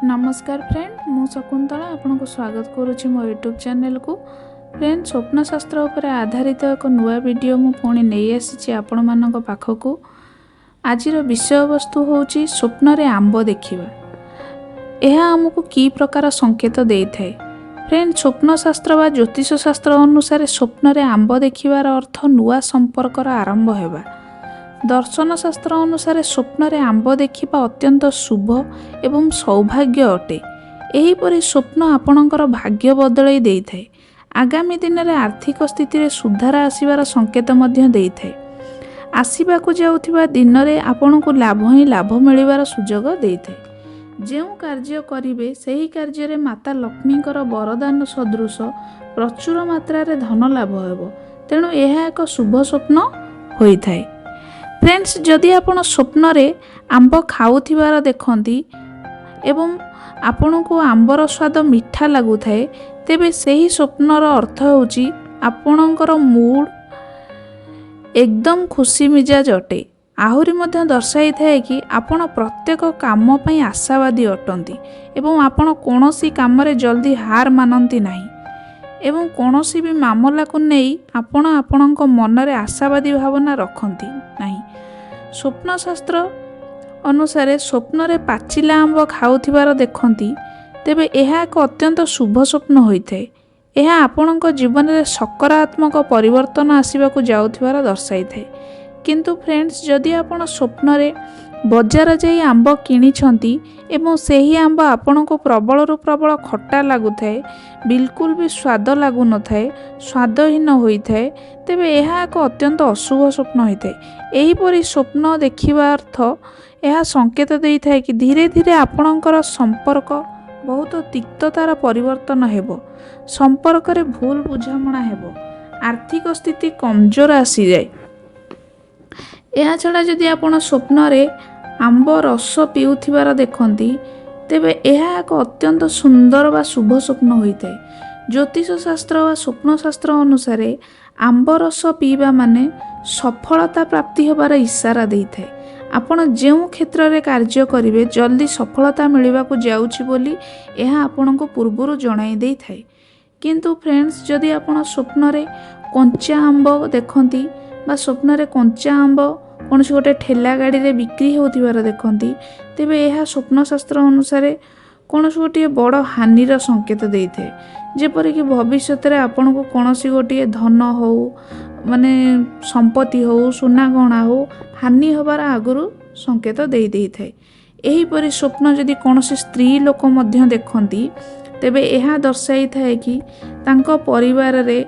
नमस्कार फ्रेंड, मु शकुंतला आपन को स्वागत करुच्ची मो यूट्यूब चैनल को। फ्रेंड, स्वप्नशास्त्र उपर आधारित एक नुआ वीडियो मु पुणी नहीं आसी आपण मानक पाखक। आज विषय वस्तु होची स्वप्न रे आंब देखिबा। यह आमको की प्रकार संकेत दे थाए। फ्रेंड, स्वप्नशास्त्र व ज्योतिष शास्त्र अनुसार स्वप्न रे आंब देखिबार अर्थ नुआ संपर्कर आरंभ हेबा। दर्शन शास्त्र अनुसार स्वप्न रे आंब देखिबा अत्यंत शुभ एवं सौभाग्य अटे। एहीपरि स्वप्न आपणकर भाग्य बदलाई देई थाए। आगामी दिन में आर्थिक स्थिति रे सुधार आसीबार संकेत मध्य देई थाए। आसीबाकु जाउथिबा दिन रे आपणकु लाभ ही लाभ मिलिबार सुजोग देई थाए। जेउ कार्य करिवे सेही कार्य रे माता लक्ष्मीकर वरदान सदृश प्रचुर मात्रा रे धन लाभ हेबो। तेणु यह एक शुभ स्वप्न होई थाए। फ्रेंड्स, जदि आपण स्वप्न रे आंब खाउथिबार देखंती एवं आपण को आंबर स्वाद मीठा लागु थाए, तेबे सही स्वप्नर अर्थ होची आपणकर मूड एकदम खुशी मिजाज अटे। आहुरी मध्य दर्शाई थाए कि आपण प्रत्येक काम पई आशावादी अटंती एवं आपण कोनोसी काम रे जल्दी हार मानती नाही एवं कोनोसी भी मामला को नहीं आपण आपणक मन रे आशावादी भावना रखंती नाही। स्वप्न शास्त्र अनुसार स्वप्न रे पाचिला आंब खाउथिबार देखंती, तेबे यह एक अत्यंत शुभ स्वप्न होइथाए। यह आपणक जीवन रे सकारात्मक परिवर्तन आसीबाकु जाउथिबार दर्शाई थाए। किंतु फ्रेंड्स, जदि आपण स्वप्न रे बजार जाई आंब किनिछंती एवं सेही आंब आपणको प्रबल प्रबल खट्टा लागुथाए, बिल्कुल भी स्वाद लागु न थाए, स्वादहीन होइथाए, तेबे यह एक अत्यंत अशुभ स्वप्न होइथाए। एहीपरि स्वप्न देखिबा अर्थ यह संकेत देई थाए कि धीरे धीरे आपणकर संपर्क बहुत तिक्ततार परिवर्तन हेबो। संपर्क रे भूल बुझामणा हेबो। आर्थिक स्थिति कमजोर आसी जाए। या छड़ा जदि आपण स्वप्न रे आंब रस पिउथिबार देखंती, तेबे यह एक अत्यंत सुंदर व शुभ स्वप्न होइथाए। ज्योतिष शास्त्र व स्वप्न शास्त्र अनुसार आंब रस पीवा माने सफलता प्राप्ति होबार इशारा देइथाए। आपण जेउ क्षेत्र रे कार्य करिवे जल्दी सफलता मिलिबाकु जाउछि बोली यह आपणको पूर्वरु जणाई देइथाए। किंतु फ्रेंड्स, जदि आपण स्वप्न रे कंचा आंब देखंती बा स्वप्न रे कंचा आंब कौन गोटे ठेला गाड़ी रे बिक्री होथिबार देखंती, तेबे यह स्वप्न शास्त्र अनुसार कौन गोटे बड़ हानिर संकेत देइथे। जेपरिक भविष्य रे आपण को कौन गोटे धन हो माने संपत्ति हो सुना गहना हो हानि होबार आगुरु संकेत देई देई थाए। एहीपरि स्वप्न जदि कौन स्त्री लोक मध्य देखंती, तेबे यह दर्शाई थाए कि तांको परिवार रे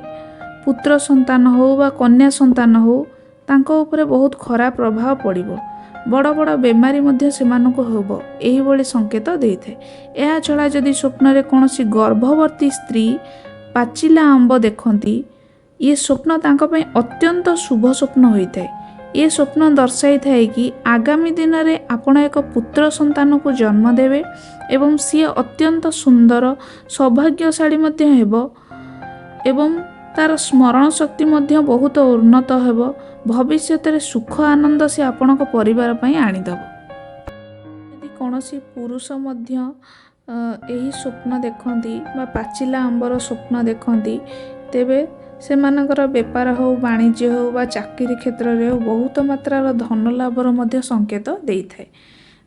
पुत्र संतान हो बा कन्या संतान हो तांको उपरे बहुत खराब प्रभाव पड़िबो। बड़ बड़ बेमारी मध्य सेमानकु होबो, एही भली संकेत देइथे। एहा छड़ा जदि स्वप्न रे कोनोसी गर्भवती स्त्री पाचिला आंब देखंती, ये स्वप्न तांको पई अत्यंत शुभ स्वप्न होइଥାଏ। ये स्वप्न दर्शाई थाए कि आगामी दिन रे आपण एक पुत्र संतान को जन्म देवे एवं सी अत्यंत सुंदर सौभाग्यशाली मध्य हेबो एवं तार स्मरण शक्ति मध्य बहुत उन्नत हेबो। भविष्य रे सुख आनंद से आपणक परिवार पई आनिदब। यदि कौनसी पुरुष मध्य एही स्वप्न देखंती बा पाचिला आंबर स्वप्न देखंती, तेबे सेमानकर व्यापार हो वाणिज्य हो बा चाकरी क्षेत्र रे बहुत मात्रार धन लाभर मध्य संकेत देई थाए।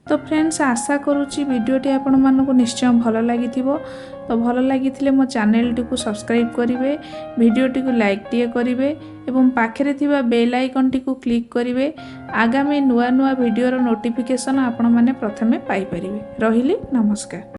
तो फ्रेंड्स, आशा करुच्ची वीडियोटी आपण मानक निश्चय भल लगी। तो भल लगी मो चैनल टी को सब्सक्राइब करेंगे, वीडियोटी को लाइक टे करेंगे एवं पाखरे थिबा बेल आइकन टी को क्लिक करेंगे। आगामी नुआ नुआ वीडियोर नोटिफिकेशन आपण माने प्रथमे पाई परिबे। रहिली, नमस्कार।